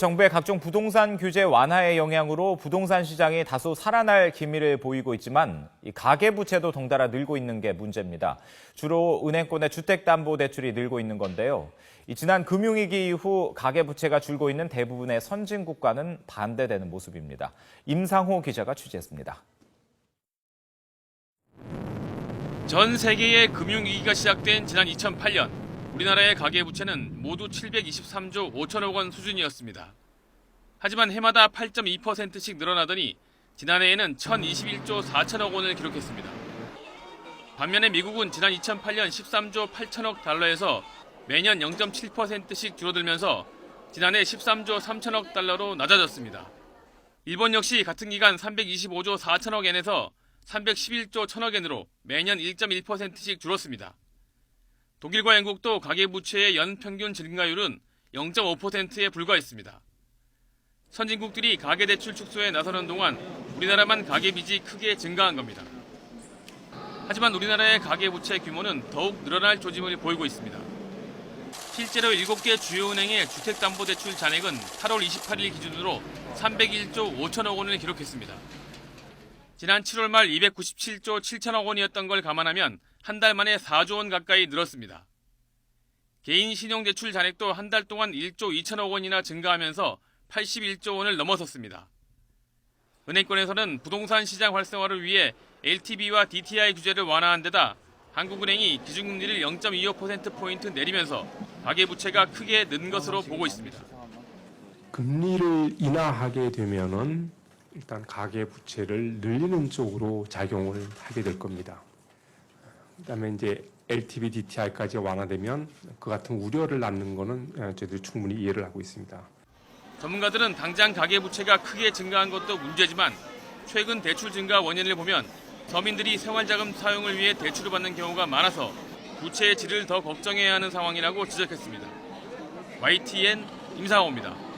정부의 각종 부동산 규제 완화의 영향으로 부동산 시장이 다소 살아날 기미를 보이고 있지만 이 가계부채도 덩달아 늘고 있는 게 문제입니다. 주로 은행권의 주택담보대출이 늘고 있는 건데요. 지난 금융위기 이후 가계부채가 줄고 있는 대부분의 선진국과는 반대되는 모습입니다. 임상호 기자가 취재했습니다. 전 세계의 금융위기가 시작된 지난 2008년, 우리나라의 가계부채는 모두 723조 5천억 원 수준이었습니다. 하지만 해마다 8.2%씩 늘어나더니 지난해에는 1,021조 4천억 원을 기록했습니다. 반면에 미국은 지난 2008년 13조 8천억 달러에서 매년 0.7%씩 줄어들면서 지난해 13조 3천억 달러로 낮아졌습니다. 일본 역시 같은 기간 325조 4천억 엔에서 311조 1천억 엔으로 매년 1.1%씩 줄었습니다. 독일과 영국도 가계부채의 연평균 증가율은 0.5%에 불과했습니다. 선진국들이 가계대출 축소에 나서는 동안 우리나라만 가계빚이 크게 증가한 겁니다. 하지만 우리나라의 가계부채 규모는 더욱 늘어날 조짐을 보이고 있습니다. 실제로 7개 주요 은행의 주택담보대출 잔액은 8월 28일 기준으로 301조 5천억 원을 기록했습니다. 지난 7월 말 297조 7천억 원이었던 걸 감안하면 한 달 만에 4조 원 가까이 늘었습니다. 개인 신용대출 잔액도 한 달 동안 1조 2천억 원이나 증가하면서 81조 원을 넘어섰습니다. 은행권에서는 부동산 시장 활성화를 위해 LTV와 DTI 규제를 완화한 데다 한국은행이 기준금리를 0.25%포인트 내리면서 가계부채가 크게 는 것으로 보고 있습니다. 금리를 인하하게 되면은 일단 가계부채를 늘리는 쪽으로 작용을 하게 될 겁니다. 그다음에 이제 LTV, DTI까지 완화되면 그 같은 우려를 낳는 거는 저희들이 충분히 이해를 하고 있습니다. 전문가들은 당장 가계부채가 크게 증가한 것도 문제지만 최근 대출 증가 원인을 보면 서민들이 생활자금 사용을 위해 대출을 받는 경우가 많아서 부채의 질을 더 걱정해야 하는 상황이라고 지적했습니다. YTN 임상호입니다.